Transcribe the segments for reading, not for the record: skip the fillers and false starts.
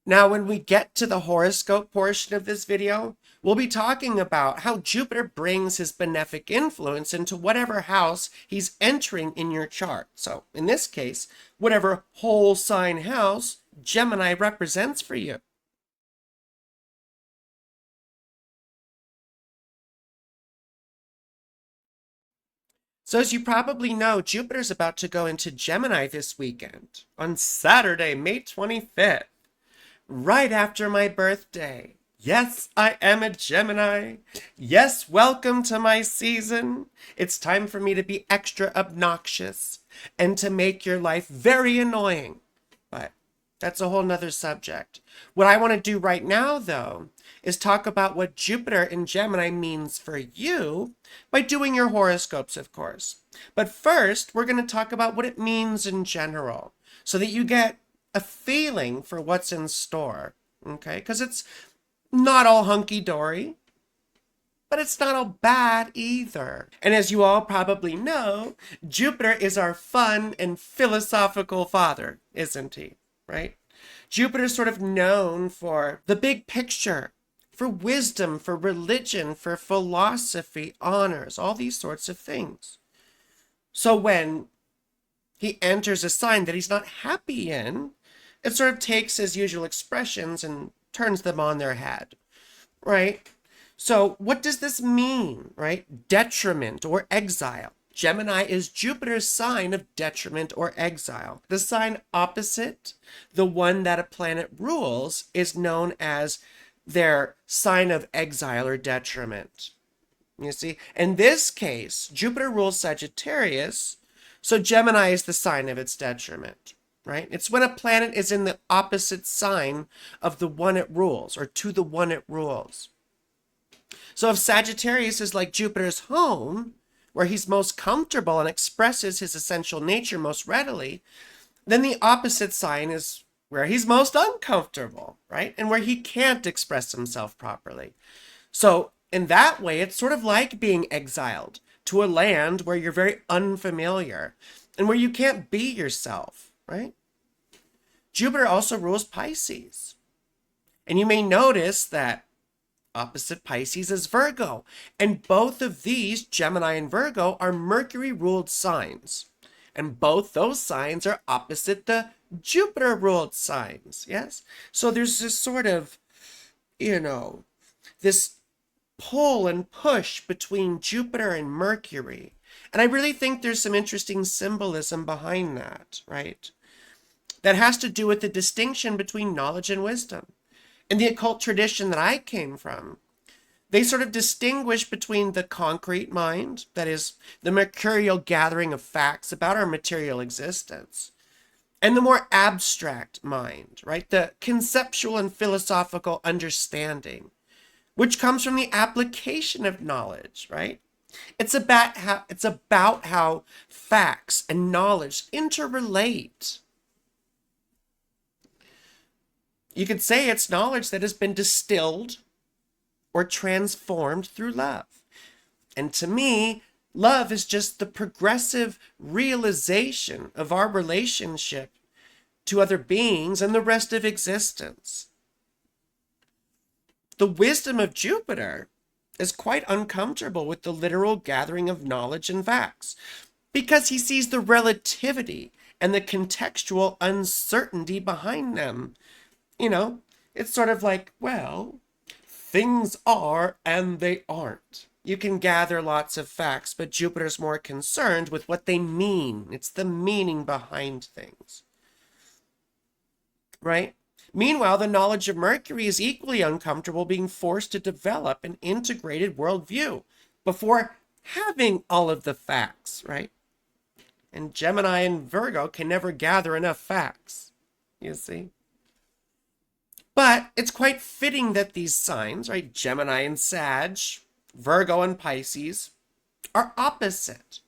Now, when we get to the horoscope portion of this video, we'll be talking about how Jupiter brings his benefic influence into whatever house he's entering in your chart. So, in this case, whatever whole sign house Gemini represents for you. So as you probably know, Jupiter's about to go into Gemini this weekend, on Saturday, May 25th, right after my birthday. Yes, I am a Gemini. Yes, welcome to my season. It's time for me to be extra obnoxious and to make your life very annoying. But that's a whole nother subject. What I want to do right now, though, is talk about what Jupiter in Gemini means for you by doing your horoscopes, of course. But first, we're going to talk about what it means in general so that you get a feeling for what's in store, okay? Because it's not all hunky-dory, but it's not all bad either. And as you all probably know, Jupiter is our fun and philosophical father, isn't he? Right? Jupiter's sort of known for the big picture, for wisdom, for religion, for philosophy, honors, all these sorts of things. So when he enters a sign that he's not happy in, it sort of takes his usual expressions and turns them on their head, right? So what does this mean, right? Detriment or exile. Gemini is Jupiter's sign of detriment or exile. The sign opposite, the one that a planet rules, is known as their sign of exile or detriment. You see, in this case, Jupiter rules Sagittarius, so Gemini is the sign of its detriment, right? It's when a planet is in the opposite sign of the one it rules, or to the one it rules. So if Sagittarius is like Jupiter's home, where he's most comfortable and expresses his essential nature most readily, then the opposite sign is where he's most uncomfortable, right? And where he can't express himself properly. So in that way, it's sort of like being exiled to a land where you're very unfamiliar and where you can't be yourself, right? Jupiter also rules Pisces. And you may notice that opposite Pisces is Virgo. And both of these, Gemini and Virgo, are Mercury-ruled signs. And both those signs are opposite the Jupiter-ruled signs, yes? So there's this sort of, this pull and push between Jupiter and Mercury. And I really think there's some interesting symbolism behind that, right? That has to do with the distinction between knowledge and wisdom. In the occult tradition that I came from, they sort of distinguish between the concrete mind, that is, the mercurial gathering of facts about our material existence, and the more abstract mind, right? The conceptual and philosophical understanding, which comes from the application of knowledge, right? It's about how facts and knowledge interrelate. You could say it's knowledge that has been distilled or transformed through love. And to me, love is just the progressive realization of our relationship to other beings and the rest of existence. The wisdom of Jupiter is quite uncomfortable with the literal gathering of knowledge and facts because he sees the relativity and the contextual uncertainty behind them. It's sort of like, well, things are and they aren't. You can gather lots of facts, but Jupiter's more concerned with what they mean. It's the meaning behind things, right? Meanwhile, the knowledge of Mercury is equally uncomfortable being forced to develop an integrated worldview before having all of the facts, right? And Gemini and Virgo can never gather enough facts, you see? But it's quite fitting that these signs, right, Gemini and Sag, Virgo and Pisces, are opposite.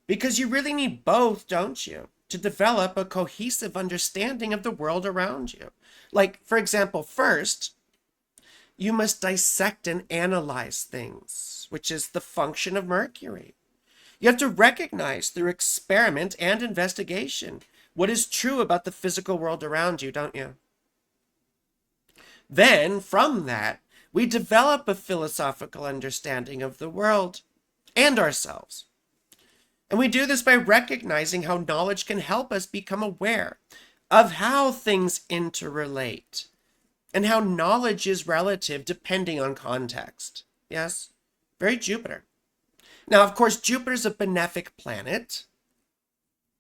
Because you really need both, don't you, to develop a cohesive understanding of the world around you. Like, for example, first, you must dissect and analyze things, which is the function of Mercury. You have to recognize through experiment and investigation what is true about the physical world around you, don't you? Then, from that, we develop a philosophical understanding of the world and ourselves. And we do this by recognizing how knowledge can help us become aware of how things interrelate and how knowledge is relative depending on context. Yes? Very Jupiter. Now, of course, Jupiter's a benefic planet,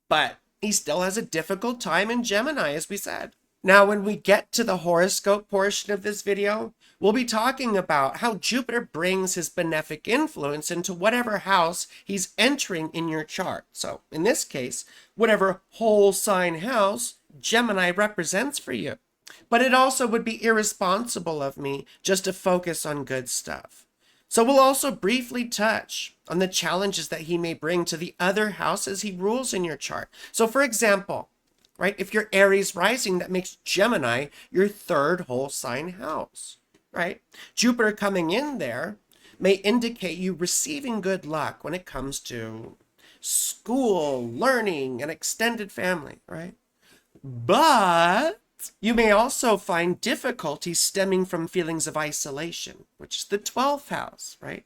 but he still has a difficult time in Gemini, as we said. Now, when we get to the horoscope portion of this video, we'll be talking about how Jupiter brings his benefic influence into whatever house he's entering in your chart. So, in this case, whatever whole sign house Gemini represents for you. But it also would be irresponsible of me just to focus on good stuff. So we'll also briefly touch on the challenges that he may bring to the other houses he rules in your chart. So for example, right, if you're Aries Rising, that makes Gemini your third whole sign house, right? Jupiter coming in there may indicate you receiving good luck when it comes to school, learning, and extended family, right? But you may also find difficulty stemming from feelings of isolation, which is the 12th house, right?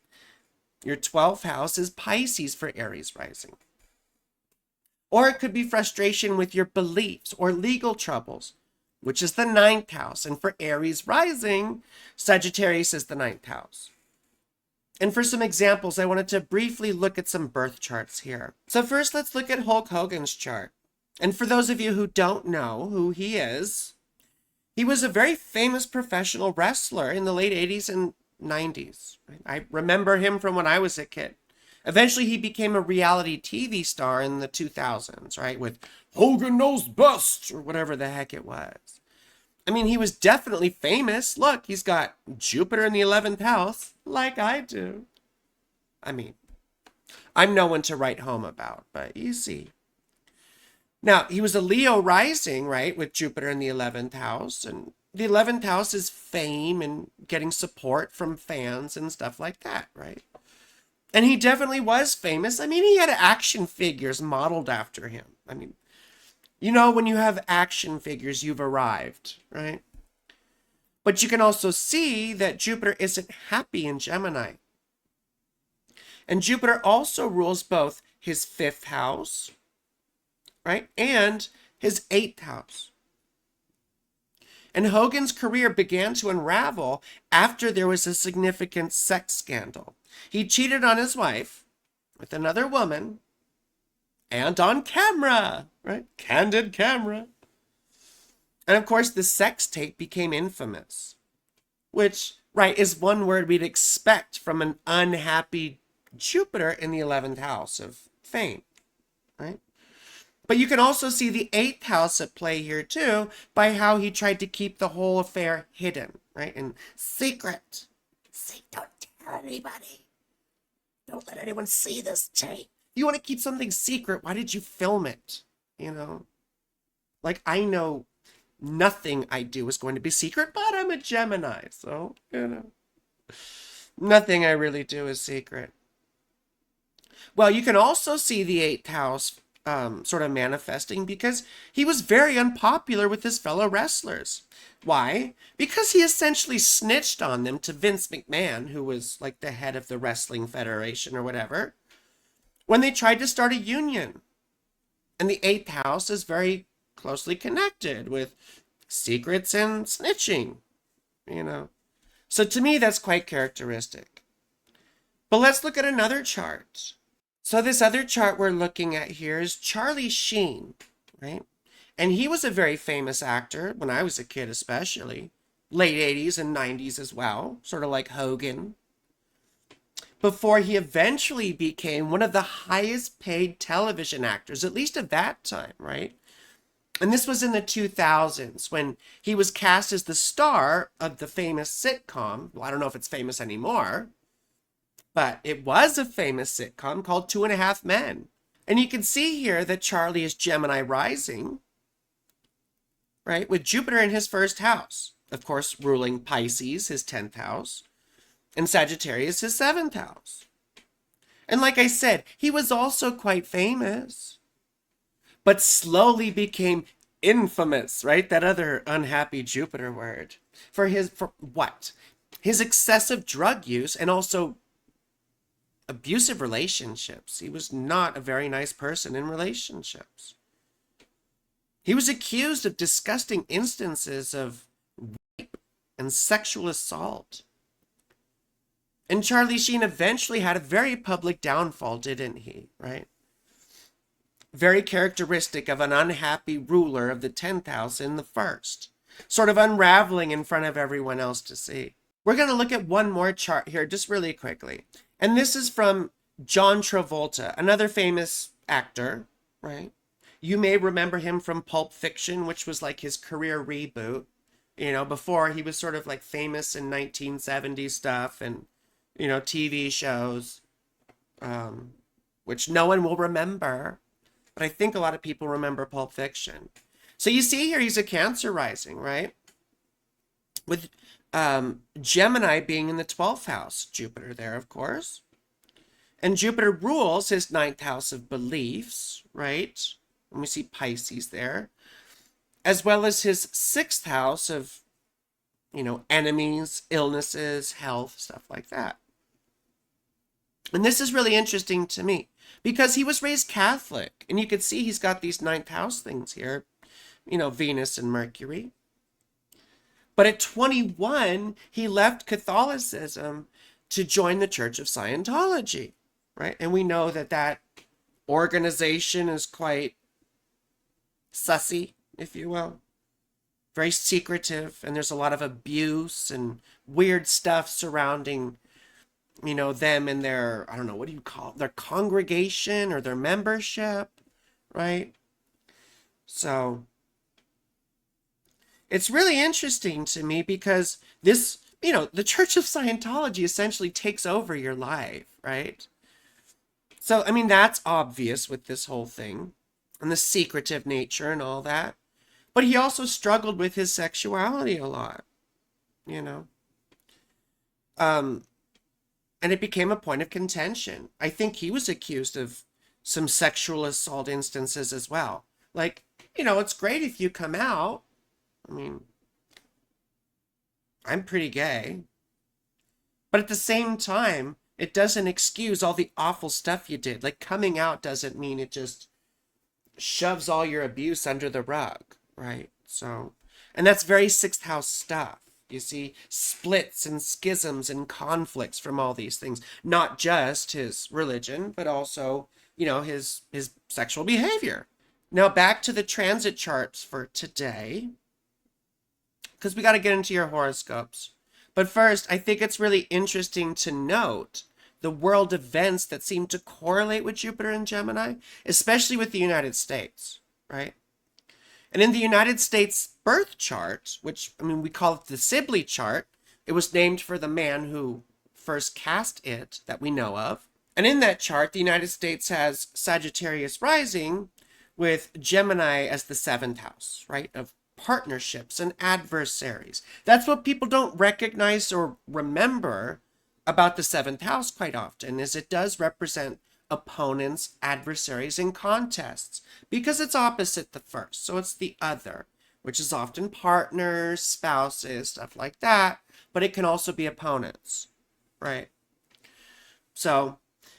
Your 12th house is Pisces for Aries Rising. Or it could be frustration with your beliefs or legal troubles, which is the 9th house. And for Aries Rising, Sagittarius is the 9th house. And for some examples, I wanted to briefly look at some birth charts here. So first, let's look at Hulk Hogan's chart. And for those of you who don't know who he is, he was a very famous professional wrestler in the late 80s and 90s. I remember him from when I was a kid. Eventually, he became a reality TV star in the 2000s, right? With Hogan Knows Best, or whatever the heck it was. I mean, he was definitely famous. Look, he's got Jupiter in the 11th house, like I do. I mean, I'm no one to write home about, but you see. Now, he was a Leo rising, right, with Jupiter in the 11th house. And the 11th house is fame and getting support from fans and stuff like that, right? And he definitely was famous. I mean, he had action figures modeled after him. I mean, you know, when you have action figures, you've arrived, right? But you can also see that Jupiter isn't happy in Gemini. And Jupiter also rules both his 5th house, right, and his 8th house. And Hogan's career began to unravel after there was a significant sex scandal. He cheated on his wife with another woman and on camera, right? Candid camera. And of course, the sex tape became infamous, which, right, is one word we'd expect from an unhappy Jupiter in the 11th house of fame, right? But you can also see the 8th house at play here too, by how he tried to keep the whole affair hidden, right? And secret. See, don't tell anybody. Don't let anyone see this tape. You want to keep something secret, why did you film it? You know? Like, I know nothing I do is going to be secret, but I'm a Gemini, so, you know. Nothing I really do is secret. Well, you can also see the 8th house sort of manifesting because he was very unpopular with his fellow wrestlers. Why? Because he essentially snitched on them to Vince McMahon, who was like the head of the Wrestling Federation or whatever, when they tried to start a union. And the 8th house is very closely connected with secrets and snitching, you know. So to me, that's quite characteristic. But let's look at another chart. So this other chart we're looking at here is Charlie Sheen, right? And he was a very famous actor when I was a kid, especially. Late 80s and 90s as well, sort of like Hogan. Before he eventually became one of the highest paid television actors, at least at that time, right? And this was in the 2000s when he was cast as the star of the famous sitcom. Well, I don't know if it's famous anymore, but it was a famous sitcom called 2.5 Men. And you can see here that Charlie is Gemini Rising, right? With Jupiter in his 1st house. Of course, ruling Pisces, his 10th house, and Sagittarius, his 7th house. And like I said, he was also quite famous, but slowly became infamous, right? That other unhappy Jupiter word. For what? His excessive drug use and also abusive relationships. He was not a very nice person in relationships. He was accused of disgusting instances of rape and sexual assault. And Charlie Sheen eventually had a very public downfall, didn't he? Right? Very characteristic of an unhappy ruler of the 10th house in the first, sort of unraveling in front of everyone else to see. We're going to look at one more chart here just really quickly. And this is from John Travolta, another famous actor, right? You may remember him from Pulp Fiction, which was like his career reboot. You know, before he was sort of like famous in 1970s stuff and, you know, TV shows, which no one will remember. But I think a lot of people remember Pulp Fiction. So you see here, he's a Cancer rising, right? With Gemini being in the 12th house, Jupiter there, of course. And Jupiter rules his 9th house of beliefs, right? And we see Pisces there. As well as his 6th house of, you know, enemies, illnesses, health, stuff like that. And this is really interesting to me because he was raised Catholic. And you can see he's got these 9th house things here, you know, Venus and Mercury. But at 21, he left Catholicism to join the Church of Scientology, right? And we know that that organization is quite sussy, if you will. Very secretive, and there's a lot of abuse and weird stuff surrounding, you know, them and their, I don't know, what do you call it? Their congregation or their membership, right? So it's really interesting to me because this, you know, the Church of Scientology essentially takes over your life, right? So, I mean, that's obvious with this whole thing and the secretive nature and all that. But he also struggled with his sexuality a lot, you know. And it became a point of contention. I think he was accused of some sexual assault instances as well. Like, you know, it's great if you come out. I mean, I'm pretty gay. But at the same time, it doesn't excuse all the awful stuff you did. Like, coming out doesn't mean it just shoves all your abuse under the rug, right? So, and that's very 6th house stuff. You see, splits and schisms and conflicts from all these things. Not just his religion, but also, you know, his sexual behavior. Now back to the transit charts for today, because we got to get into your horoscopes. But first, I think it's really interesting to note the world events that seem to correlate with Jupiter and Gemini, especially with the United States, right? And in the United States birth chart, which, I mean, we call it the Sibley chart, it was named for the man who first cast it that we know of. And in that chart, the United States has Sagittarius Rising with Gemini as the 7th house, right, of partnerships and adversaries. That's what people don't recognize or remember about the 7th house quite often, is it does represent opponents, adversaries, and contests because it's opposite the first. So it's the other, which is often partners, spouses, stuff like that, but it can also be opponents, right? So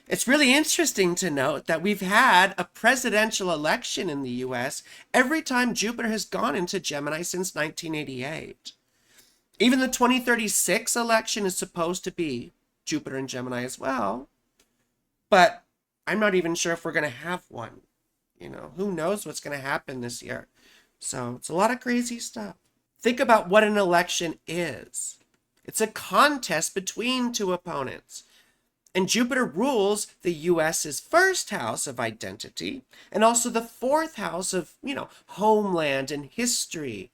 it's really interesting to note that we've had a presidential election in the US every time Jupiter has gone into Gemini since 1988. Even the 2036 election is supposed to be Jupiter and Gemini as well, but I'm not even sure if we're going to have one. You know, who knows what's going to happen this year. So it's a lot of crazy stuff. Think about what an election is. It's a contest between two opponents. And Jupiter rules the US's 1st house of identity and also the 4th house of, you know, homeland and history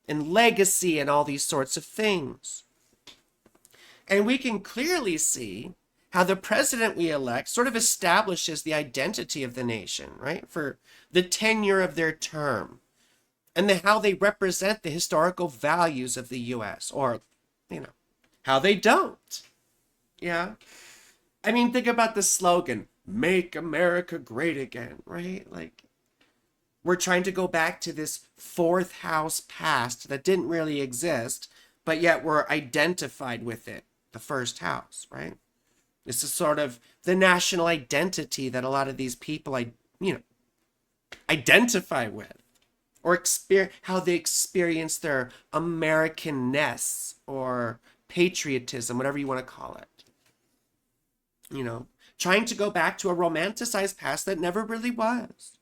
and legacy and all these sorts of things. And we can clearly see how the president we elect sort of establishes the identity of the nation, right, for the tenure of their term, and how they represent the historical values of the U.S., or, you know, how they don't. Yeah. I mean, think about the slogan, "Make America Great Again," right? Like, We're trying to go back to this fourth house past that didn't really exist, but yet we're identified with it, the first house, right? This is sort of the national identity that a lot of these people, identify with, or how they experience their Americanness or patriotism, whatever you want to call it. Trying to go back to a romanticized past that never really was.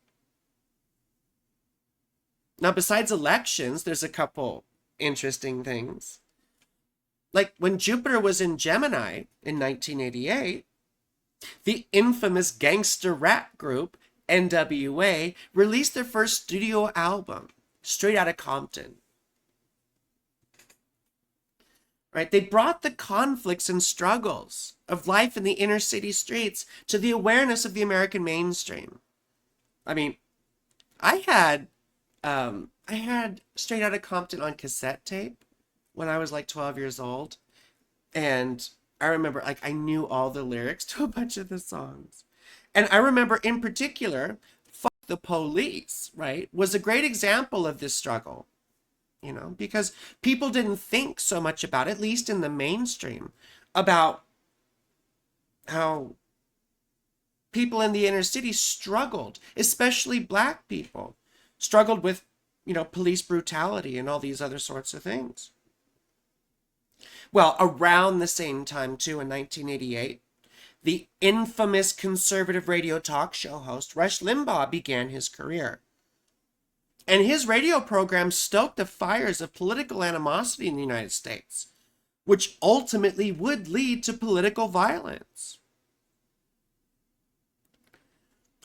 Now, besides elections, there's a couple interesting things. Like when Jupiter was in Gemini in 1988, the infamous gangster rap group NWA released their first studio album, Straight Outta Compton. Right? They brought the conflicts and struggles of life in the inner city streets to the awareness of the American mainstream. I mean, I had Straight Outta Compton on cassette tape when I was like 12 years old, and I remember I knew all the lyrics to a bunch of the songs. And I remember in particular, Fuck the Police, right, was a great example of this struggle, because people didn't think so much about, at least in the mainstream, about how people in the inner city struggled, especially Black people, struggled with, police brutality and all these other sorts of things. Well, around the same time, too, in 1988, the infamous conservative radio talk show host Rush Limbaugh began his career. And his radio program stoked the fires of political animosity in the United States, which ultimately would lead to political violence.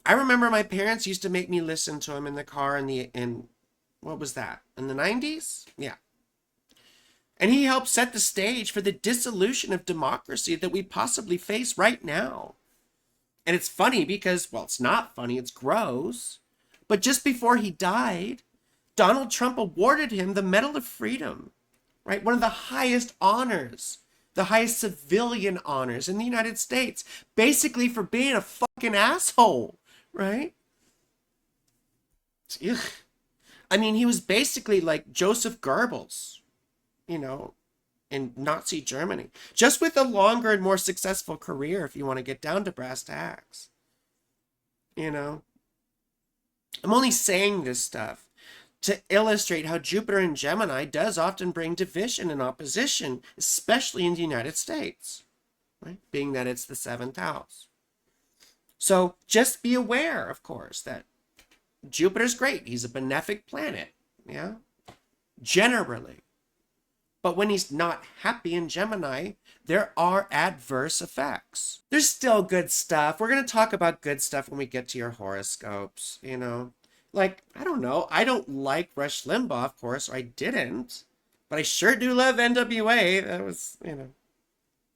I remember my parents used to make me listen to him in the car in what was that? In the 90s? Yeah. And he helped set the stage for the dissolution of democracy that we possibly face right now. And it's funny because, well, it's not funny, it's gross. But just before he died, Donald Trump awarded him the Medal of Freedom, right? One of the highest honors, the highest civilian honors in the United States, basically for being a fucking asshole, right? Ugh. I mean, he was basically like Joseph Goebbels, in Nazi Germany, just with a longer and more successful career, if you want to get down to brass tacks. I'm only saying this stuff to illustrate how Jupiter in Gemini does often bring division and opposition, especially in the United States, right? Being that it's the 7th house. So just be aware, of course, that Jupiter's great. He's a benefic planet, yeah, generally. But when he's not happy in Gemini, there are adverse effects. There's still good stuff. We're going to talk about good stuff when we get to your horoscopes, Like, I don't know. I don't like Rush Limbaugh, of course, or I didn't. But I sure do love NWA. That was,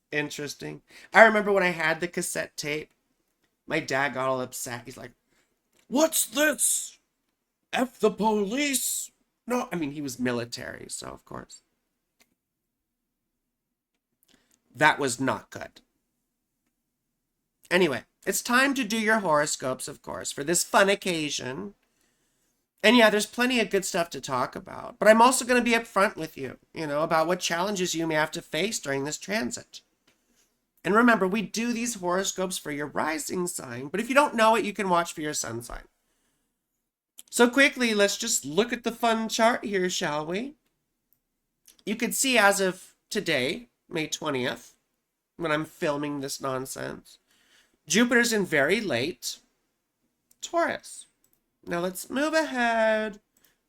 interesting. I remember when I had the cassette tape, my dad got all upset. He's like, "What's this? F the police?" No, I mean, he was military, so of course. That was not good. Anyway, it's time to do your horoscopes, of course, for this fun occasion. And yeah, there's plenty of good stuff to talk about. But I'm also going to be upfront with you, about what challenges you may have to face during this transit. And remember, we do these horoscopes for your rising sign. But if you don't know it, you can watch for your sun sign. So quickly, let's just look at the fun chart here, shall we? You can see as of today, May 20th, when I'm filming this nonsense, Jupiter's in very late Taurus. Now let's move ahead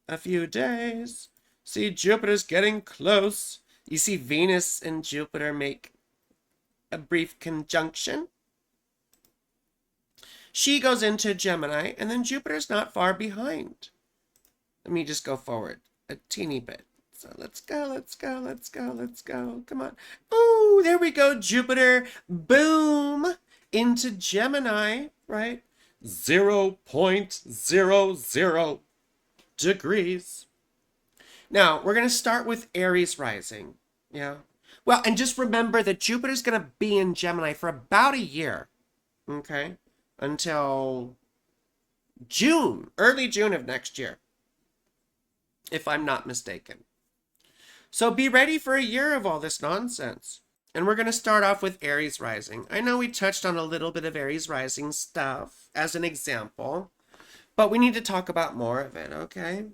a few days. See, Jupiter's getting close. You see Venus and Jupiter make a brief conjunction. She goes into Gemini, and then Jupiter's not far behind. Let me just go forward a teeny bit. So let's go, let's go, let's go, let's go. Come on. Ooh, there we go, Jupiter. Boom! Into Gemini, right? 0.00 degrees. Now, we're going to start with Aries Rising. Yeah. Well, and just remember that Jupiter's going to be in Gemini for about a year. Okay? Until June, early June of next year, if I'm not mistaken. So be ready for a year of all this nonsense. And we're going to start off with Aries Rising. I know we touched on a little bit of Aries Rising stuff as an example, but we need to talk about more of it, okay?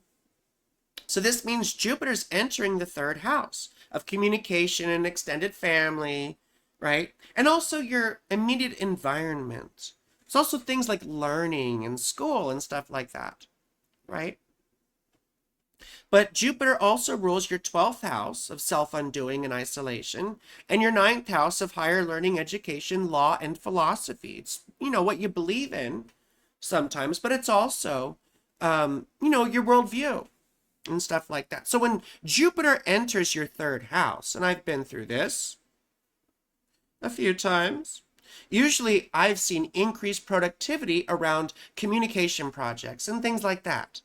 So this means Jupiter's entering the third house of communication and extended family, right? And also your immediate environment. It's also things like learning and school and stuff like that, right? But Jupiter also rules your 12th house of self-undoing and isolation, and your 9th house of higher learning, education, law, and philosophy. It's, what you believe in sometimes, but it's also, your worldview and stuff like that. So when Jupiter enters your 3rd house, and I've been through this a few times, usually I've seen increased productivity around communication projects and things like that,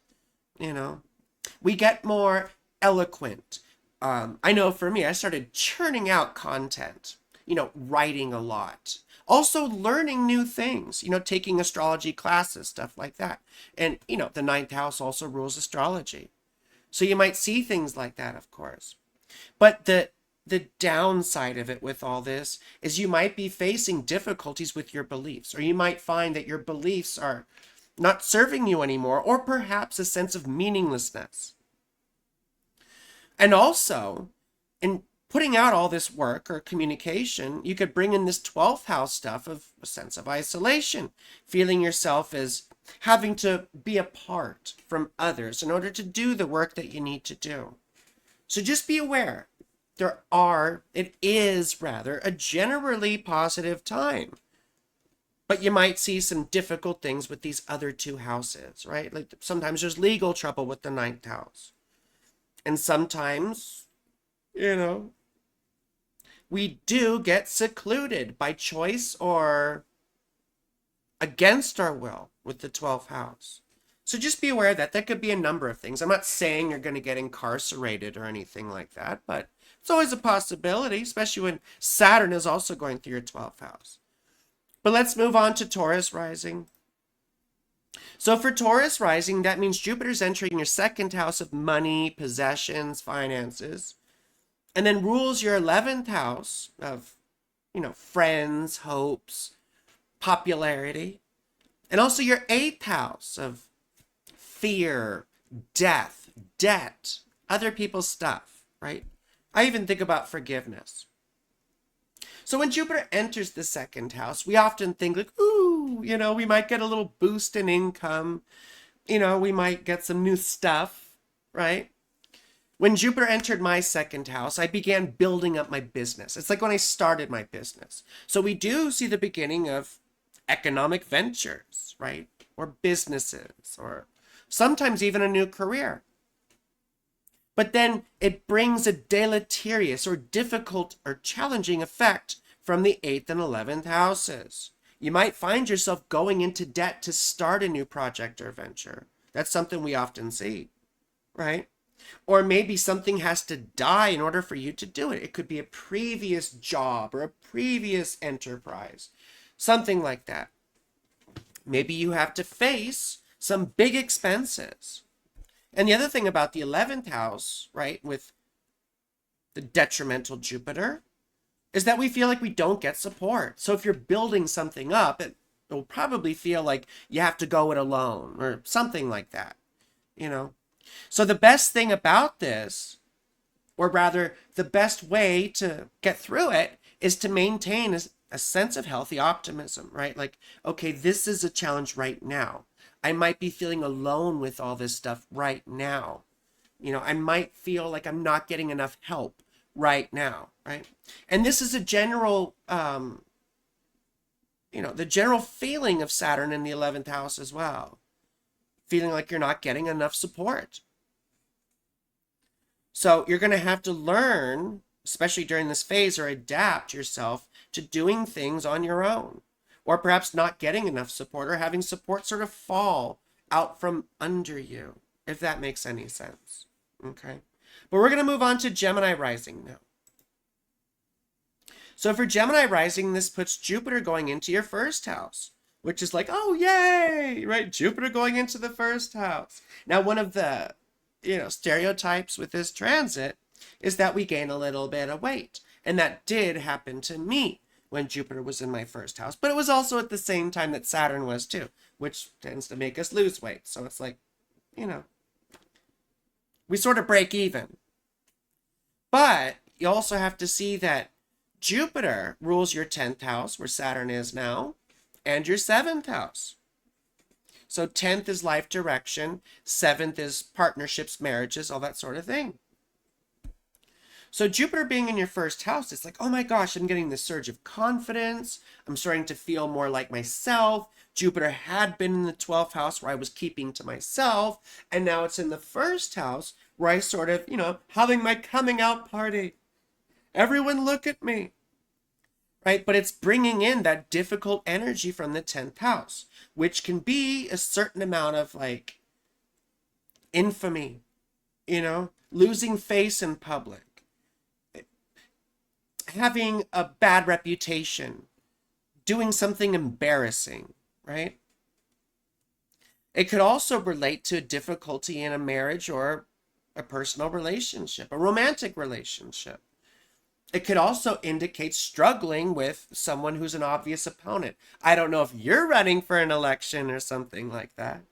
We get more eloquent. I know for me, I started churning out content, writing a lot. Also learning new things, taking astrology classes, stuff like that. And, the 9th house also rules astrology. So you might see things like that, of course. But the downside of it with all this is you might be facing difficulties with your beliefs, or you might find that your beliefs are not serving you anymore, or perhaps a sense of meaninglessness. And also, in putting out all this work or communication, you could bring in this 12th house stuff of a sense of isolation, feeling yourself as having to be apart from others in order to do the work that you need to do. So just be aware, it is a generally positive time. But you might see some difficult things with these other 2 houses, right? Like sometimes there's legal trouble with the 9th house. And sometimes, we do get secluded by choice or against our will with the 12th house. So just be aware that could be a number of things. I'm not saying you're going to get incarcerated or anything like that, but it's always a possibility, especially when Saturn is also going through your 12th house. But let's move on to Taurus Rising. So for Taurus Rising, that means Jupiter's entering your 2nd house of money, possessions, finances, and then rules your 11th house of, friends, hopes, popularity, and also your 8th house of fear, death, debt, other people's stuff, right? I even think about forgiveness. So when Jupiter enters the 2nd house, we often think like, ooh, we might get a little boost in income. We might get some new stuff, right? When Jupiter entered my 2nd house, I began building up my business. It's like when I started my business. So we do see the beginning of economic ventures, right? Or businesses, or sometimes even a new career. But then it brings a deleterious or difficult or challenging effect from the 8th and 11th houses. You might find yourself going into debt to start a new project or venture. That's something we often see, right? Or maybe something has to die in order for you to do it. It could be a previous job or a previous enterprise, something like that. Maybe you have to face some big expenses. And the other thing about the 11th house, right, with the detrimental Jupiter, is that we feel like we don't get support. So if you're building something up, it will probably feel like you have to go it alone or something like that, So the best thing about this, or rather the best way to get through it, is to maintain a sense of healthy optimism, right? Like, okay, this is a challenge right now. I might be feeling alone with all this stuff right now. I might feel like I'm not getting enough help right now, right? And this is a general, the general feeling of Saturn in the 11th house as well. Feeling like you're not getting enough support. So you're going to have to learn, especially during this phase, or adapt yourself to doing things on your own. Or perhaps not getting enough support, or having support sort of fall out from under you, if that makes any sense. Okay. But we're going to move on to Gemini Rising now. So for Gemini Rising, this puts Jupiter going into your 1st house which is like, oh, yay, right? Jupiter going into the first house. Now, one of the, stereotypes with this transit is that we gain a little bit of weight. And that did happen to me when Jupiter was in my first house. But it was also at the same time that Saturn was too, which tends to make us lose weight. So it's like, we sort of break even. But you also have to see that Jupiter rules your 10th house, where Saturn is now, and your 7th house. So 10th is life direction, 7th is partnerships, marriages, all that sort of thing. So Jupiter being in your first house, it's like, oh my gosh, I'm getting this surge of confidence. I'm starting to feel more like myself. Jupiter had been in the 12th house where I was keeping to myself. And now it's in the first house where I sort of, having my coming out party. Everyone look at me. Right? But it's bringing in that difficult energy from the 10th house, which can be a certain amount of like infamy, losing face in public, having a bad reputation, doing something embarrassing, right? It could also relate to difficulty in a marriage or a personal relationship, a romantic relationship. It could also indicate struggling with someone who's an obvious opponent. I don't know if you're running for an election or something like that.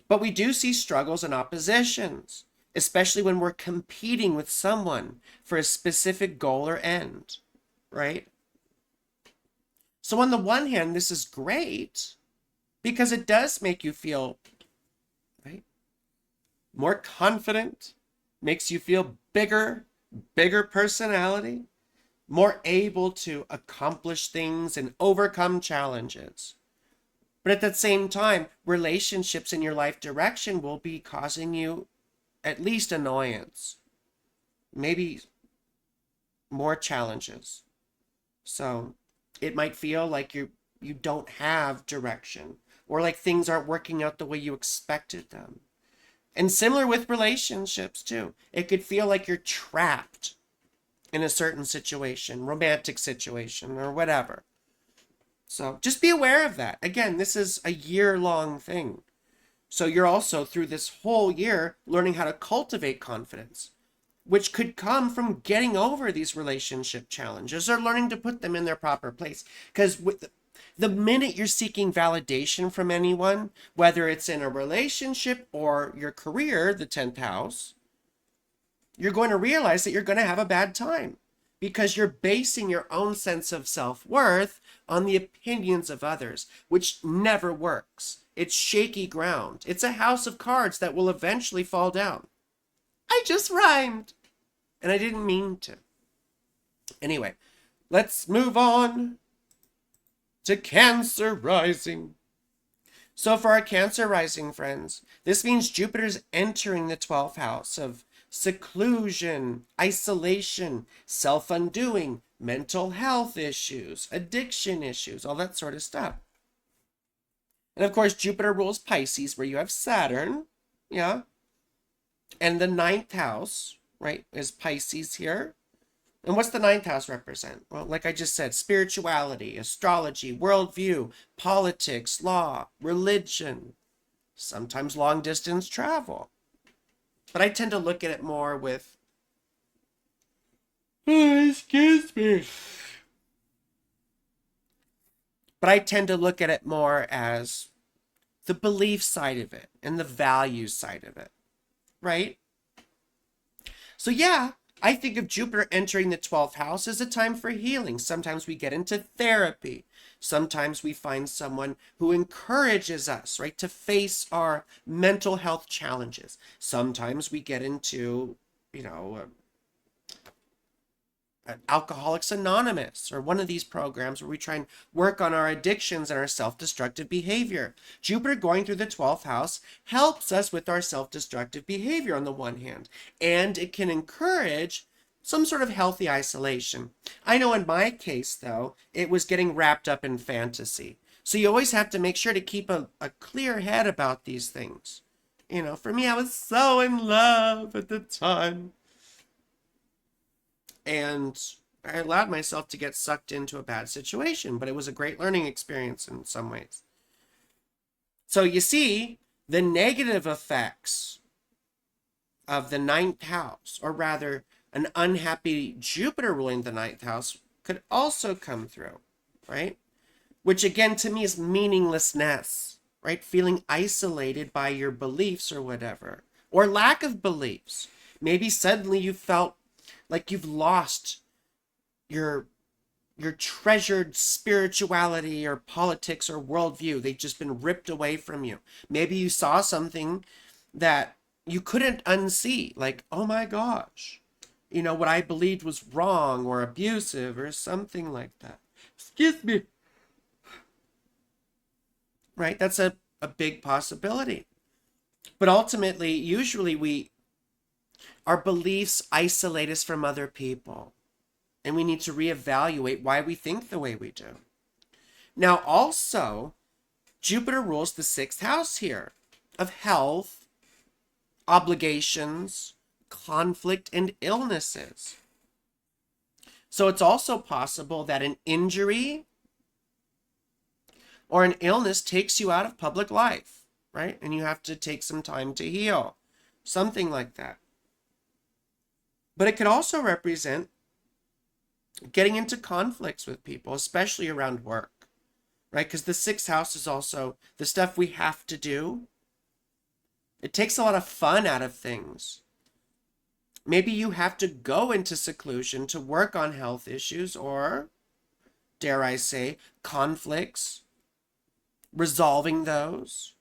But we do see struggles and oppositions, especially when we're competing with someone for a specific goal or end, right? So on the one hand, this is great because it does make you feel, right, more confident, makes you feel bigger personality, more able to accomplish things and overcome challenges. But at the same time, relationships in your life direction will be causing you at least annoyance, maybe more challenges. So it might feel like you don't have direction, or like things aren't working out the way you expected them. And similar with relationships too. It could feel like you're trapped in a certain situation, romantic situation, or whatever. So just be aware of that. Again, this is a year-long thing. So you're also, through this whole year, learning how to cultivate confidence, which could come from getting over these relationship challenges or learning to put them in their proper place. Because the minute you're seeking validation from anyone, whether it's in a relationship or your career, the 10th house, you're going to realize that you're going to have a bad time because you're basing your own sense of self-worth on the opinions of others, which never works. It's shaky ground. It's a house of cards that will eventually fall down. I just rhymed. And I didn't mean to. Anyway, let's move on to Cancer Rising. So for our Cancer Rising friends, this means Jupiter's entering the 12th house of seclusion, isolation, self-undoing, mental health issues, addiction issues, all that sort of stuff. And of course, Jupiter rules Pisces, where you have Saturn, yeah? And the 9th house, right, is Pisces here. And what's the 9th house represent? Well, like I just said, spirituality, astrology, worldview, politics, law, religion, sometimes long-distance travel. But I tend to look at it more with, excuse me. But I tend to look at it more as the belief side of it and the value side of it, right? So yeah, I think of Jupiter entering the 12th house as a time for healing. Sometimes we get into therapy. Sometimes we find someone who encourages us, right, to face our mental health challenges. Sometimes we get into, Alcoholics Anonymous or one of these programs where we try and work on our addictions and our self-destructive behavior. Jupiter going through the 12th house helps us with our self-destructive behavior on the one hand, and it can encourage some sort of healthy isolation. I know in my case, though, it was getting wrapped up in fantasy. So you always have to make sure to keep a clear head about these things. For me, I was so in love at the time. And I allowed myself to get sucked into a bad situation, but it was a great learning experience in some ways. So you see, the negative effects of the ninth house, or rather, an unhappy Jupiter ruling the ninth house, could also come through, right? Which again, to me, is meaninglessness, right? Feeling isolated by your beliefs or whatever, or lack of beliefs. Maybe suddenly you felt like you've lost your treasured spirituality or politics or worldview. They've just been ripped away from you. Maybe you saw something that you couldn't unsee, like, oh my gosh, what I believed was wrong or abusive or something like that. Excuse me. Right? That's a big possibility. But ultimately, usually our beliefs isolate us from other people. And we need to reevaluate why we think the way we do. Now, also, Jupiter rules the sixth house here of health, obligations, conflict, and illnesses. So it's also possible that an injury or an illness takes you out of public life, right? And you have to take some time to heal, something like that. But it could also represent getting into conflicts with people, especially around work, right? Because the sixth house is also the stuff we have to do. It takes a lot of fun out of things. Maybe you have to go into seclusion to work on health issues or, dare I say, conflicts, resolving those,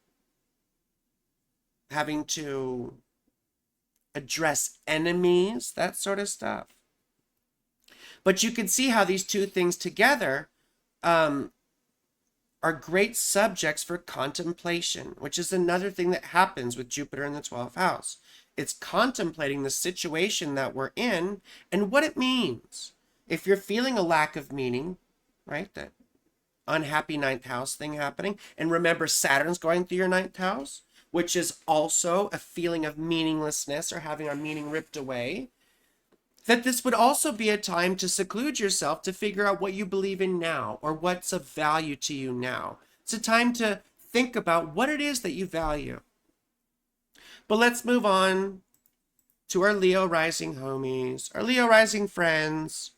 having to address enemies, that sort of stuff. But you can see how these two things together are great subjects for contemplation, which is another thing that happens with Jupiter in the 12th house. It's contemplating the situation that we're in and what it means. If you're feeling a lack of meaning, right, that unhappy ninth house thing happening, and remember Saturn's going through your ninth house, which is also a feeling of meaninglessness or having our meaning ripped away, that this would also be a time to seclude yourself to figure out what you believe in now or what's of value to you now. It's a time to think about what it is that you value. But let's move on to our Leo Rising homies, our Leo Rising friends,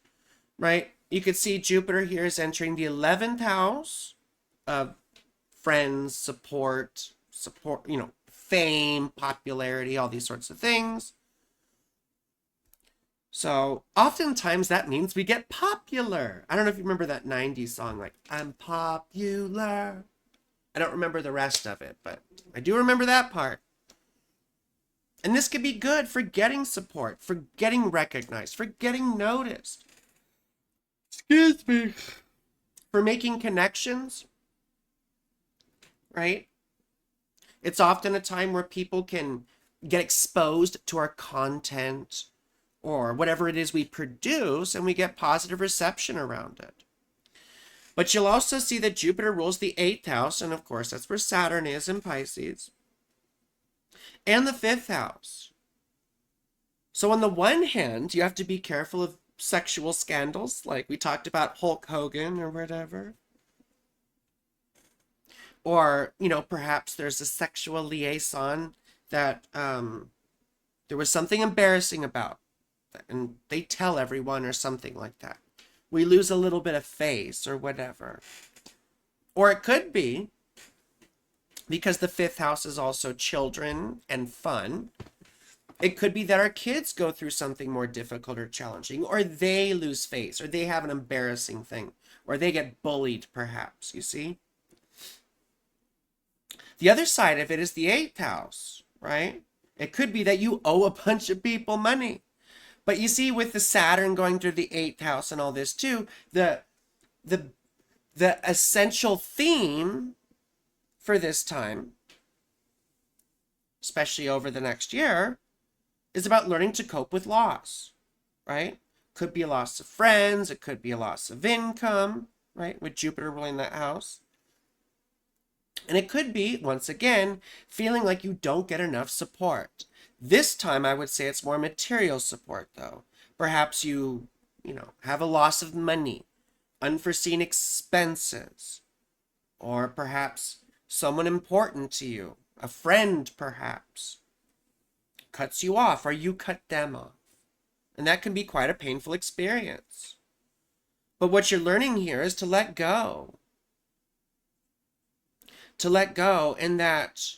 right? You could see Jupiter here is entering the 11th house of friends, support, fame, popularity, all these sorts of things. So oftentimes that means we get popular. I don't know if you remember that 90s song, like, I'm popular. I don't remember the rest of it, but I do remember that part. And this could be good for getting support, for getting recognized, for getting noticed. Excuse me. For making connections, right? It's often a time where people can get exposed to our content or whatever it is we produce, and we get positive reception around it. But you'll also see that Jupiter rules the 8th house, and of course that's where Saturn is in Pisces, and the 5th house. So on the one hand, you have to be careful of sexual scandals, like we talked about Hulk Hogan or whatever. Or, perhaps there's a sexual liaison that there was something embarrassing about, and they tell everyone or something like that. We lose a little bit of face or whatever. Or it could be, because the 5th house is also children and fun, it could be that our kids go through something more difficult or challenging, or they lose face, or they have an embarrassing thing, or they get bullied perhaps, you see? The other side of it is the 8th house, right? It could be that you owe a bunch of people money. But you see, with the Saturn going through the 8th house and all this too, the essential theme for this time, especially over the next year, is about learning to cope with loss, right? Could be a loss of friends, it could be a loss of income, right? With Jupiter ruling that house. And it could be, once again, feeling like you don't get enough support. This time, I would say it's more material support, though. Perhaps you have a loss of money, unforeseen expenses, or perhaps someone important to you, a friend perhaps, cuts you off or you cut them off. And that can be quite a painful experience. But what you're learning here is to let go. To let go, and that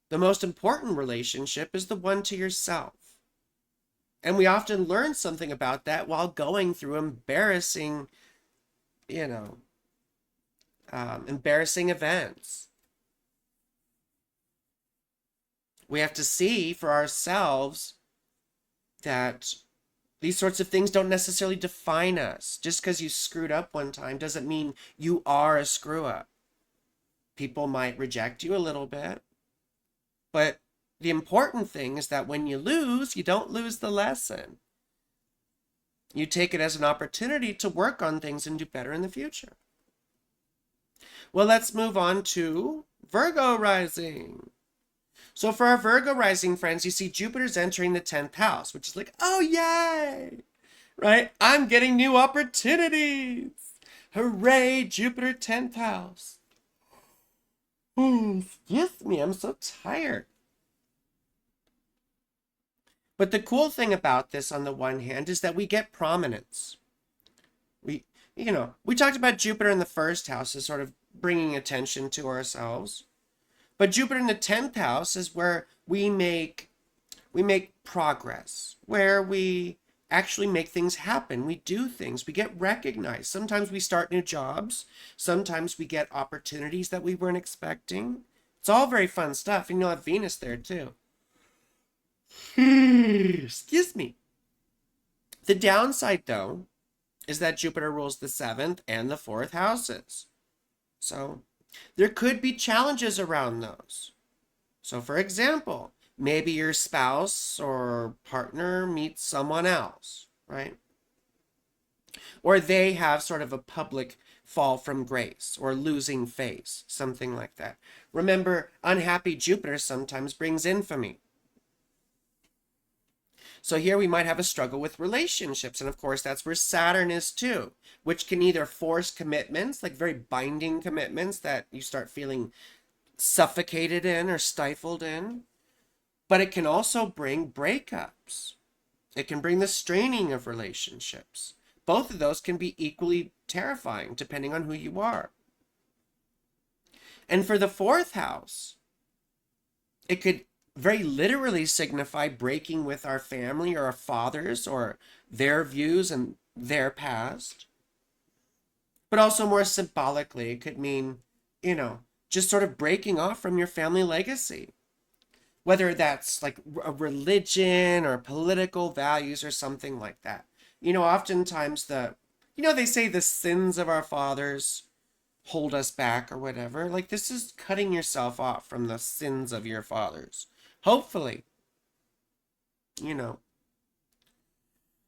the most important relationship is the one to yourself. And we often learn something about that while going through embarrassing events. We have to see for ourselves that these sorts of things don't necessarily define us. Just because you screwed up one time doesn't mean you are a screw up. People might reject you a little bit, but the important thing is that when you lose, you don't lose the lesson. You take it as an opportunity to work on things and do better in the future. Well, let's move on to Virgo Rising. So for our Virgo Rising friends, you see Jupiter's entering the 10th house, which is like, oh, yay, right? I'm getting new opportunities. Hooray, Jupiter 10th house. Excuse me, I'm so tired. But the cool thing about this, on the one hand, is that we get prominence. We talked about Jupiter in the first house as sort of bringing attention to ourselves. But Jupiter in the 10th house is where we make progress, where we actually make things happen. We do things. We get recognized. Sometimes we start new jobs. Sometimes we get opportunities that we weren't expecting. It's all very fun stuff. And you'll have Venus there too. Excuse me. The downside, though, is that Jupiter rules the 7th and the 4th houses. So there could be challenges around those. So for example, maybe your spouse or partner meets someone else, right? Or they have sort of a public fall from grace or losing face, something like that. Remember, unhappy Jupiter sometimes brings infamy. So here we might have a struggle with relationships. And of course, that's where Saturn is too, which can either force commitments, like very binding commitments that you start feeling suffocated in or stifled in. But it can also bring breakups. It can bring the straining of relationships. Both of those can be equally terrifying depending on who you are. And for the 4th house, it could very literally signify breaking with our family or our fathers or their views and their past. But also more symbolically, it could mean, just sort of breaking off from your family legacy. Whether that's like a religion or political values or something like that. Oftentimes they say the sins of our fathers hold us back or whatever. Like, this is cutting yourself off from the sins of your fathers. Hopefully.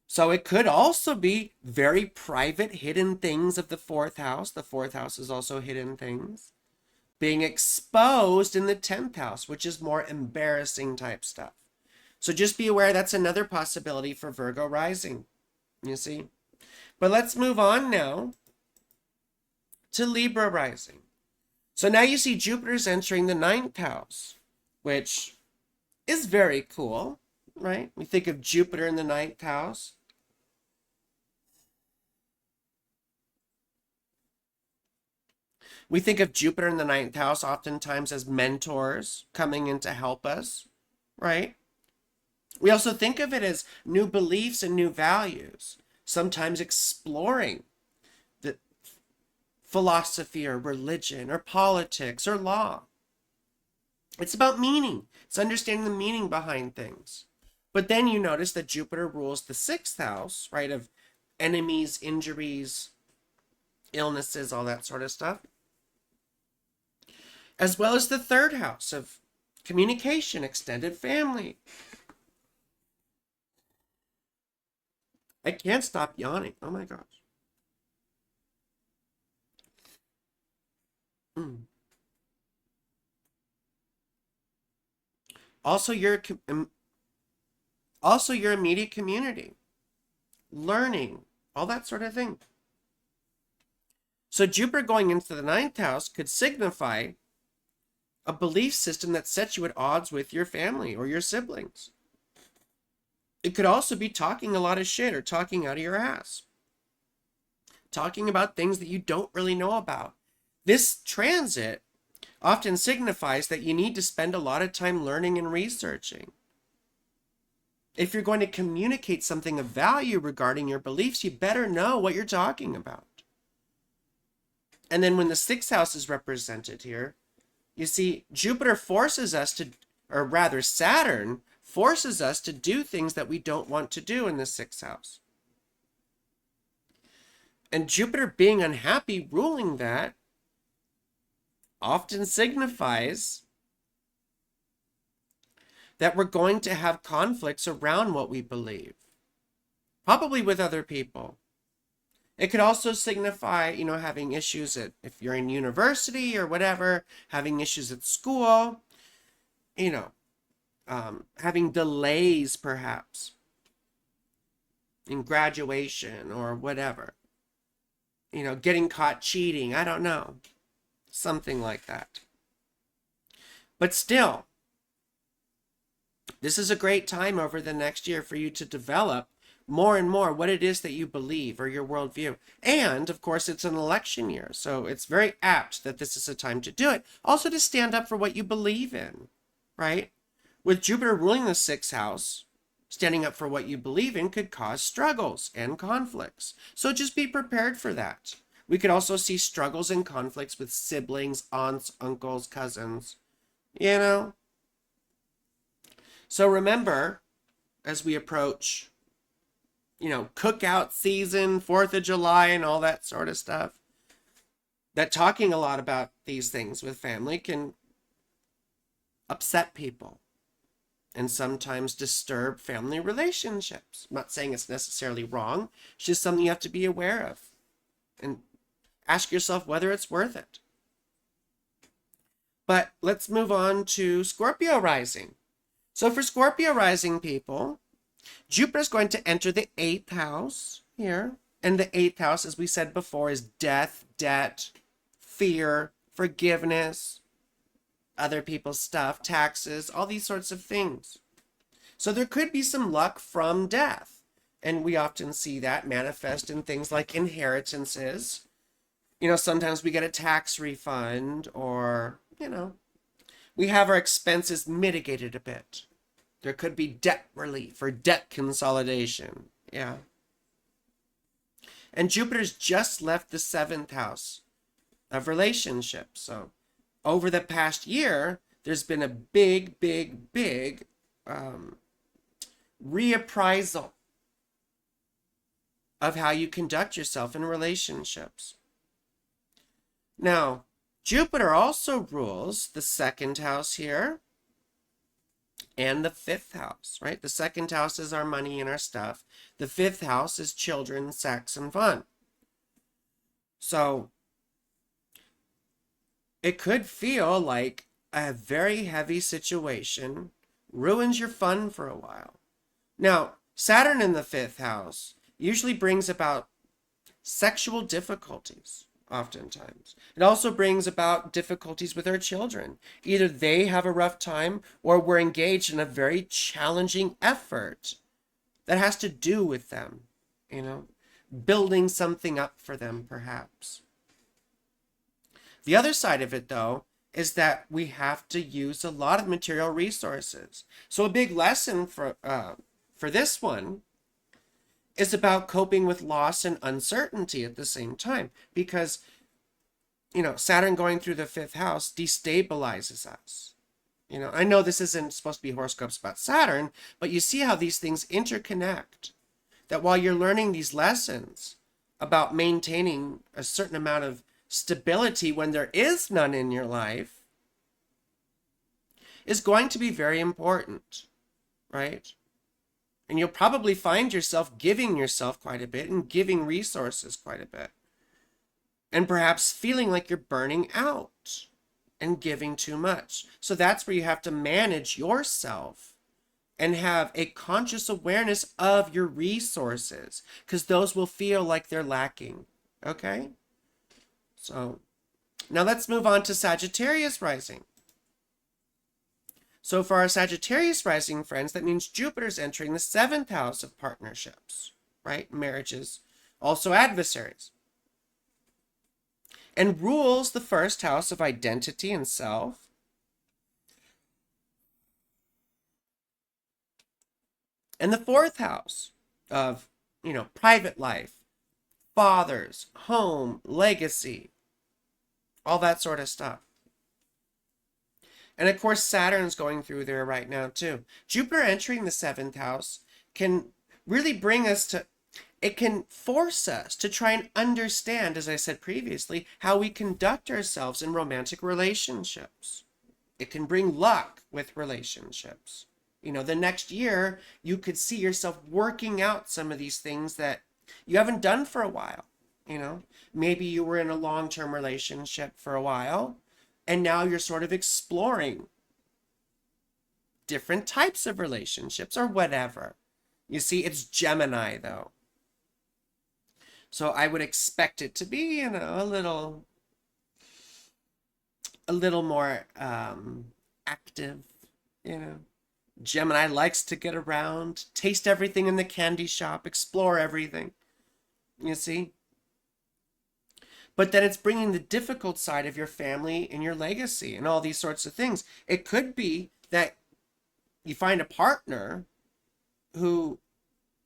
So it could also be very private, hidden things of the 4th house. The 4th house is also hidden things being exposed in the 10th house, which is more embarrassing type stuff. So just be aware that's another possibility for Virgo Rising, you see. But let's move on now to Libra Rising. So now you see Jupiter's entering the 9th house, which is very cool, right? We think of Jupiter in the 9th house. We think of Jupiter in the 9th house oftentimes as mentors coming in to help us, right? We also think of it as new beliefs and new values, sometimes exploring the philosophy or religion or politics or law. It's about meaning. It's understanding the meaning behind things. But then you notice that Jupiter rules the 6th house, right, of enemies, injuries, illnesses, all that sort of stuff. As well as the 3rd house of communication, extended family. I can't stop yawning. Oh my gosh. Also your immediate community, learning, all that sort of thing. So Jupiter going into the 9th house could signify a belief system that sets you at odds with your family or your siblings. It could also be talking a lot of shit or talking out of your ass. Talking about things that you don't really know about. This transit often signifies that you need to spend a lot of time learning and researching. If you're going to communicate something of value regarding your beliefs, you better know what you're talking about. And then when the 6th house is represented here, you see, Jupiter forces us to, or rather Saturn forces us to do things that we don't want to do in the 6th house. And Jupiter being unhappy ruling that often signifies that we're going to have conflicts around what we believe, probably with other people. It could also signify, having issues if you're in university or whatever, having issues at school, having delays perhaps in graduation or whatever, getting caught cheating. I don't know. Something like that. But still, this is a great time over the next year for you to develop more and more what it is that you believe or your worldview. And of course, it's an election year, so it's very apt that this is a time to do it. Also to stand up for what you believe in, right? With Jupiter ruling the 6th house, standing up for what you believe in could cause struggles and conflicts. So just be prepared for that. We could also see struggles and conflicts with siblings, aunts, uncles, cousins, So remember, as we approach cookout season, 4th of July, and all that sort of stuff, that talking a lot about these things with family can upset people and sometimes disturb family relationships. I'm not saying it's necessarily wrong. It's just something you have to be aware of and ask yourself whether it's worth it. But let's move on to Scorpio Rising. So for Scorpio Rising people, Jupiter is going to enter the 8th house here. And the 8th house, as we said before, is death, debt, fear, forgiveness, other people's stuff, taxes, all these sorts of things. So there could be some luck from death. And we often see that manifest in things like inheritances. Sometimes we get a tax refund or, we have our expenses mitigated a bit. There could be debt relief or debt consolidation. Yeah. And Jupiter's just left the 7th house of relationships. So over the past year, there's been a big reappraisal of how you conduct yourself in relationships. Now, Jupiter also rules the 2nd house here and the 5th house, right? The 2nd house is our money and our stuff. The 5th house is children, sex, and fun. So it could feel like a very heavy situation ruins your fun for a while. Now, Saturn in the 5th house usually brings about sexual difficulties. Oftentimes. It also brings about difficulties with our children. Either they have a rough time or we're engaged in a very challenging effort that has to do with them, building something up for them perhaps. The other side of it, though, is that we have to use a lot of material resources. So a big lesson for this one is about coping with loss and uncertainty at the same time, because Saturn going through the 5th house destabilizes us. I know this isn't supposed to be horoscopes about Saturn, but you see how these things interconnect, that while you're learning these lessons about maintaining a certain amount of stability when there is none in your life is going to be very important, right? And you'll probably find yourself giving yourself quite a bit and giving resources quite a bit. And perhaps feeling like you're burning out and giving too much. So that's where you have to manage yourself and have a conscious awareness of your resources, because those will feel like they're lacking. Okay? So now let's move on to Sagittarius Rising. So for our Sagittarius Rising friends, that means Jupiter's entering the 7th house of partnerships, right? Marriages, also adversaries. And rules the 1st house of identity and self. And the 4th house of, private life, fathers, home, legacy, all that sort of stuff. And of course, Saturn's going through there right now too. Jupiter entering the 7th house can really bring us to, it can force us to try and understand, as I said previously, how we conduct ourselves in romantic relationships. It can bring luck with relationships. The next year, you could see yourself working out some of these things that you haven't done for a while. Maybe you were in a long-term relationship for a while, and now you're sort of exploring different types of relationships or whatever. You see, it's Gemini though. So I would expect it to be, a little more active, Gemini likes to get around, taste everything in the candy shop, explore everything, you see? But then it's bringing the difficult side of your family and your legacy and all these sorts of things. It could be that you find a partner who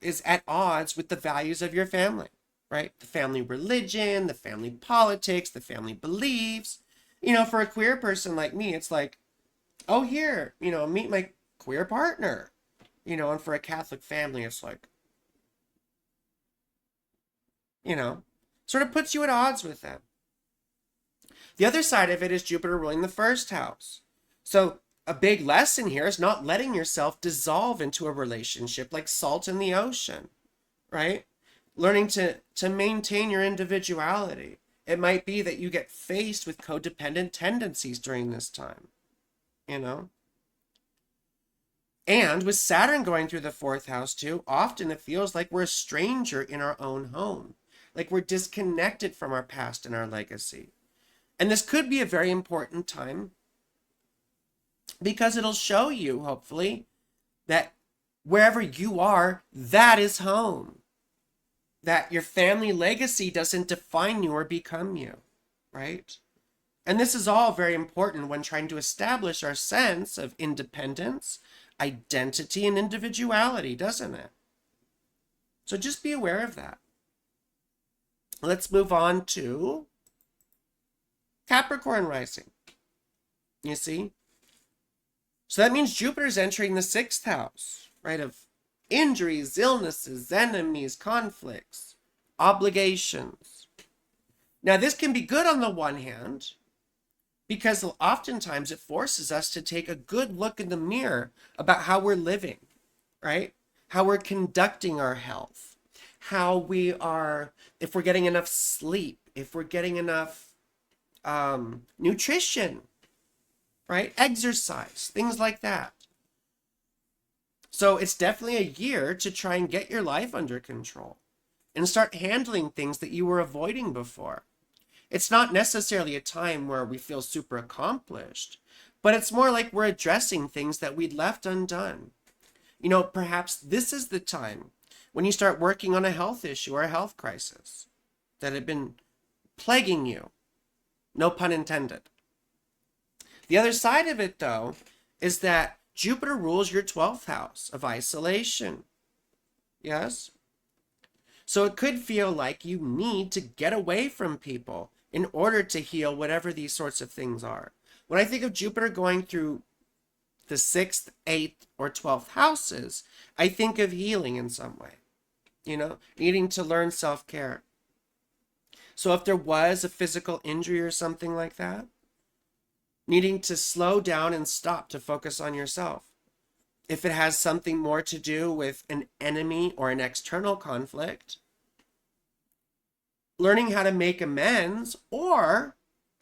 is at odds with the values of your family, right? The family religion, the family politics, the family beliefs. For a queer person like me, it's like, oh, here, meet my queer partner. And for a Catholic family, it's like, sort of puts you at odds with them. The other side of it is Jupiter ruling the 1st house. So a big lesson here is not letting yourself dissolve into a relationship like salt in the ocean, right? Learning to maintain your individuality. It might be that you get faced with codependent tendencies during this time, And with Saturn going through the 4th house too, often it feels like we're a stranger in our own home. Like we're disconnected from our past and our legacy. And this could be a very important time because it'll show you, hopefully, that wherever you are, that is home. That your family legacy doesn't define you or become you, right? And this is all very important when trying to establish our sense of independence, identity, and individuality, doesn't it? So just be aware of that. Let's move on to Capricorn Rising. You see? So that means Jupiter's entering the 6th house, right? Of injuries, illnesses, enemies, conflicts, obligations. Now, this can be good on the one hand, because oftentimes it forces us to take a good look in the mirror about how we're living, right? How we're conducting our health, how we are, if we're getting enough sleep, if we're getting enough nutrition, right? Exercise, things like that. So it's definitely a year to try and get your life under control and start handling things that you were avoiding before. It's not necessarily a time where we feel super accomplished, but it's more like we're addressing things that we'd left undone. Perhaps this is the time when you start working on a health issue or a health crisis that had been plaguing you. No pun intended. The other side of it, though, is that Jupiter rules your 12th house of isolation. Yes? So it could feel like you need to get away from people in order to heal whatever these sorts of things are. When I think of Jupiter going through the 6th, 8th, or 12th houses, I think of healing in some way. Needing to learn self-care. So if there was a physical injury or something like that, needing to slow down and stop to focus on yourself. If it has something more to do with an enemy or an external conflict, learning how to make amends or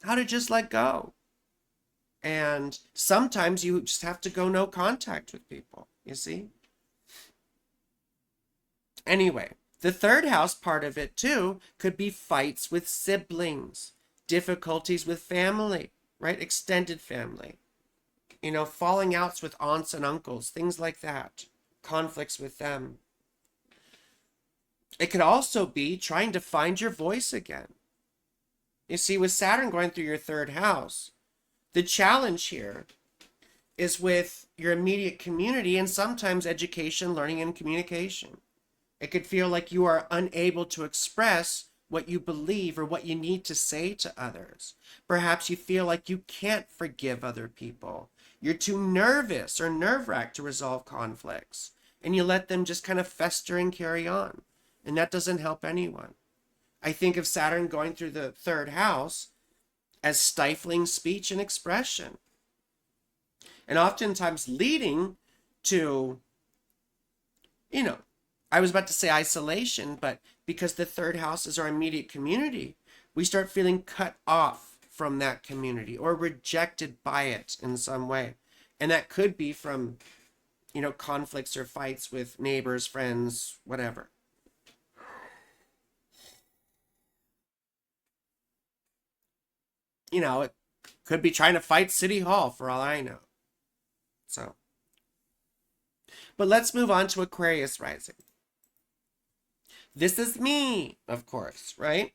how to just let go. And sometimes you just have to go no contact with people. You see? Anyway, the third house part of it too could be fights with siblings, difficulties with family, right? Extended family. Falling outs with aunts and uncles, things like that. Conflicts with them. It could also be trying to find your voice again. You see, with Saturn going through your third house, the challenge here is with your immediate community and sometimes education, learning, and communication. It could feel like you are unable to express what you believe or what you need to say to others. Perhaps you feel like you can't forgive other people. You're too nervous or nerve-wracked to resolve conflicts, and you let them just kind of fester and carry on. And that doesn't help anyone. I think of Saturn going through the third house as stifling speech and expression. And oftentimes leading to, I was about to say isolation, but because the third house is our immediate community, we start feeling cut off from that community or rejected by it in some way. And that could be from, conflicts or fights with neighbors, friends, whatever. It could be trying to fight City Hall for all I know. So, but let's move on to Aquarius Rising. This is me, of course, right?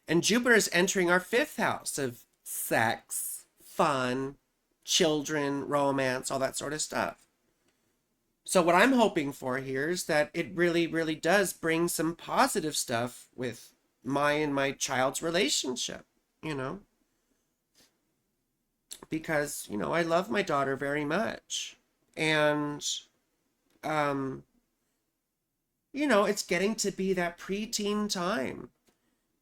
And Jupiter is entering our fifth house of sex, fun, children, romance, all that sort of stuff. So what I'm hoping for here is that it really, really does bring some positive stuff with my and my child's relationship, because, I love my daughter very much. And, it's getting to be that preteen time.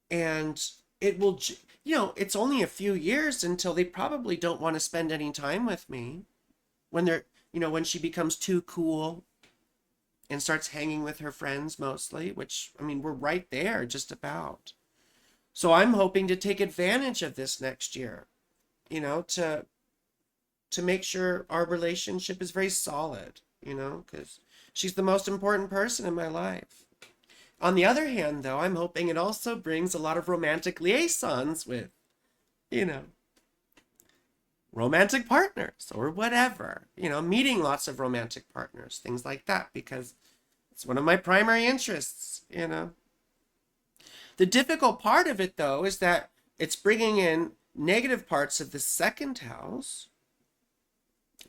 And it will, it's only a few years until they probably don't want to spend any time with me. When they're, when she becomes too cool and starts hanging with her friends mostly, which, we're right there just about. So I'm hoping to take advantage of this next year, to make sure our relationship is very solid, because she's the most important person in my life. On the other hand, though, I'm hoping it also brings a lot of romantic liaisons with, romantic partners or whatever, meeting lots of romantic partners, things like that, because it's one of my primary interests, The difficult part of it, though, is that it's bringing in negative parts of the second house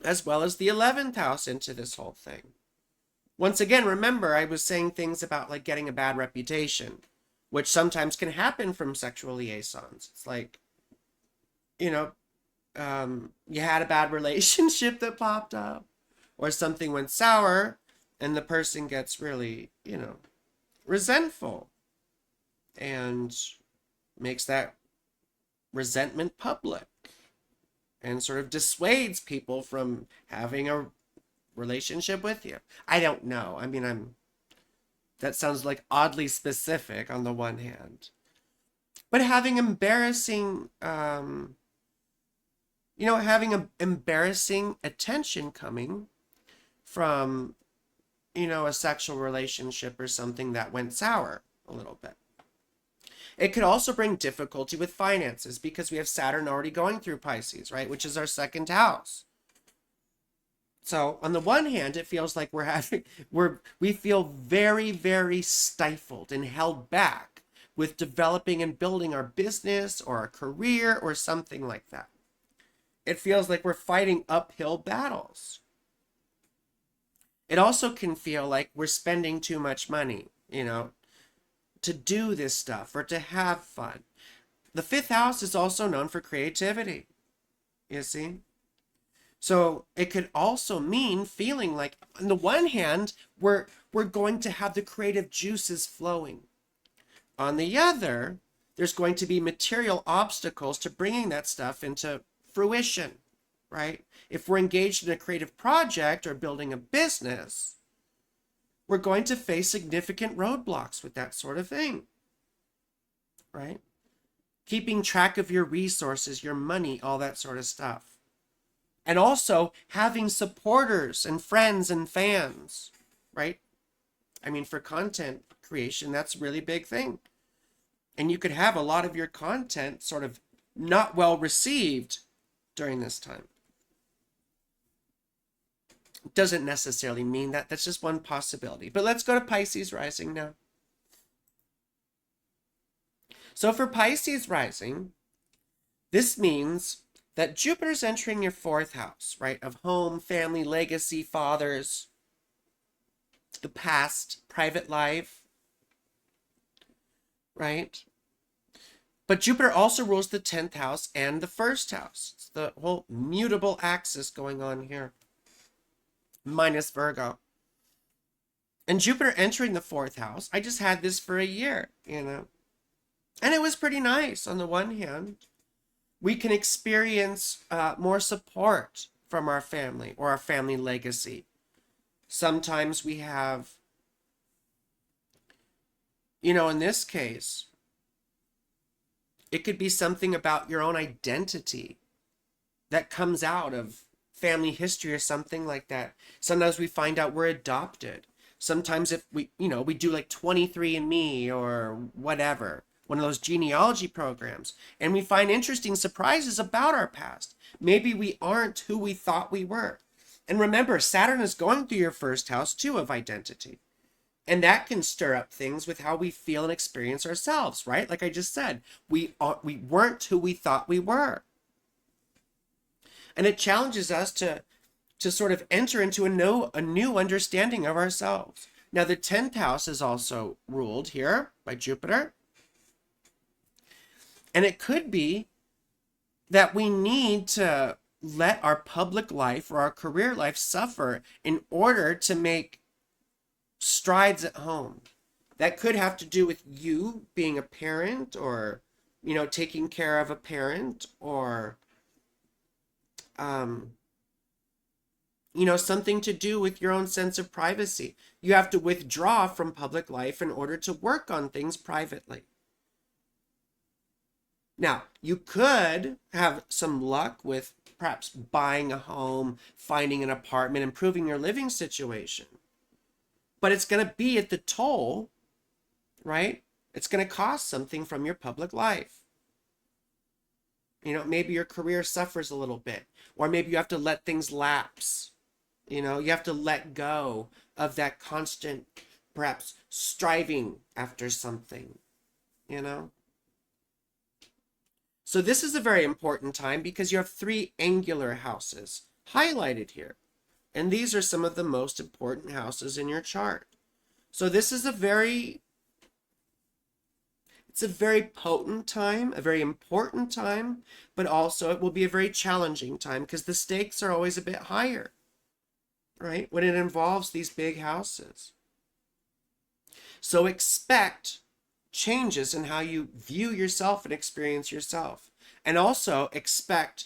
as well as the 11th house into this whole thing. Once again, remember, I was saying things about like getting a bad reputation, which sometimes can happen from sexual liaisons. It's like, you had a bad relationship that popped up, or something went sour, and the person gets really, resentful and makes that resentment public and sort of dissuades people from having a relationship with you. I don't know. That sounds like oddly specific on the one hand. But having embarrassing, having an embarrassing attention coming from, a sexual relationship or something that went sour a little bit. It could also bring difficulty with finances because we have Saturn already going through Pisces, right? Which is our second house. So on the one hand, it feels like we feel very, very stifled and held back with developing and building our business or our career or something like that. It feels like we're fighting uphill battles. It also can feel like we're spending too much money, to do this stuff or to have fun. The fifth house is also known for creativity, you see? So it could also mean feeling like, on the one hand, we're going to have the creative juices flowing. On the other, there's going to be material obstacles to bringing that stuff into fruition, right? If we're engaged in a creative project or building a business, we're going to face significant roadblocks with that sort of thing, right? Keeping track of your resources, your money, all that sort of stuff. And also having supporters and friends and fans, right? I mean, for content creation, that's a really big thing. And you could have a lot of your content sort of not well received during this time. Doesn't necessarily mean that. That's just one possibility. But let's go to Pisces Rising now. So for Pisces Rising, this means that Jupiter's entering your fourth house, right? Of home, family, legacy, fathers, the past, private life, right? But Jupiter also rules the 10th house and the first house. It's the whole mutable axis going on here, minus Virgo. And Jupiter entering the fourth house, I just had this for a year, you know. And it was pretty nice. On the one hand, we can experience more support from our family or our family legacy. Sometimes we have, you know, in this case, it could be something about your own identity that comes out of family history or something like that. Sometimes we find out we're adopted. Sometimes if we, you know, we do like 23andMe or whatever, one of those genealogy programs, and we find interesting surprises about our past. Maybe we aren't who we thought we were. And remember, Saturn is going through your first house too of identity. And that can stir up things with how we feel and experience ourselves, right? Like I just said, we weren't who we thought we were. And it challenges us to sort of enter into a new understanding of ourselves. Now, the 10th house is also ruled here by Jupiter. And it could be that we need to let our public life or our career life suffer in order to make strides at home. That could have to do with you being a parent, or, you know, taking care of a parent, or, you know, something to do with your own sense of privacy. You have to withdraw from public life in order to work on things privately. Now, you could have some luck with perhaps buying a home, finding an apartment, improving your living situation. But it's going to be at the toll, right? It's going to cost something from your public life. You know, maybe your career suffers a little bit, or maybe you have to let things lapse. You know, you have to let go of that constant, perhaps, striving after something, you know? So this is a very important time because you have 3 angular houses highlighted here. And these are some of the most important houses in your chart. So this is a very potent time, a very important time, but also it will be a very challenging time because the stakes are always a bit higher, right? When it involves these big houses. So expect changes in how you view yourself and experience yourself. And also expect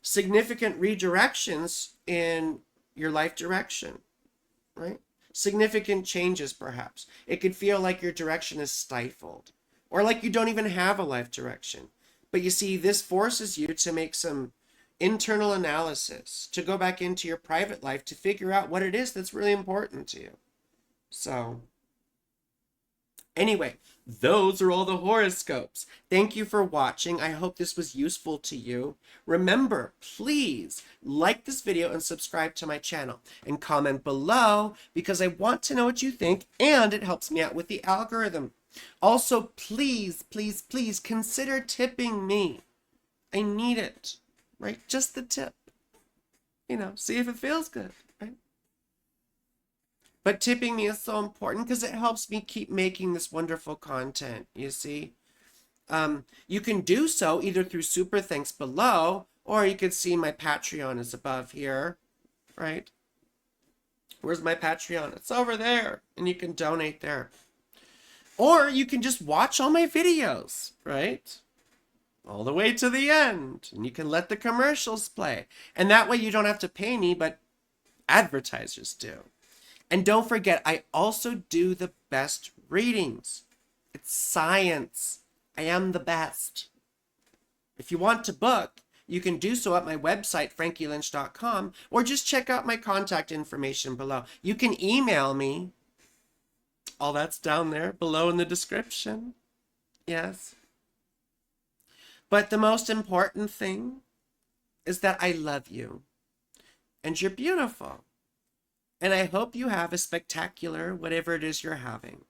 significant redirections in your life direction, right? Significant changes, perhaps. It could feel like your direction is stifled, or like you don't even have a life direction. But you see, this forces you to make some internal analysis, to go back into your private life to figure out what it is that's really important to you. So, anyway, those are all the horoscopes. Thank you for watching. I hope this was useful to you. Remember, please like this video and subscribe to my channel, and comment below because I want to know what you think and it helps me out with the algorithm. Also, please, please, please consider tipping me. I need it, right? Just the tip. You know, see if it feels good, right? But tipping me is so important because it helps me keep making this wonderful content, you see. You can do so either through super thanks below, or you can see my Patreon is above here, right? Where's my Patreon? It's over there, and you can donate there. Or you can just watch all my videos, right? All the way to the end, and you can let the commercials play. And that way you don't have to pay me, but advertisers do. And don't forget, I also do the best readings. It's science. I am the best. If you want to book, you can do so at my website, frankielynch.com, or just check out my contact information below. You can email me. All that's down there below in the description. Yes. But the most important thing is that I love you. And you're beautiful. And I hope you have a spectacular whatever it is you're having.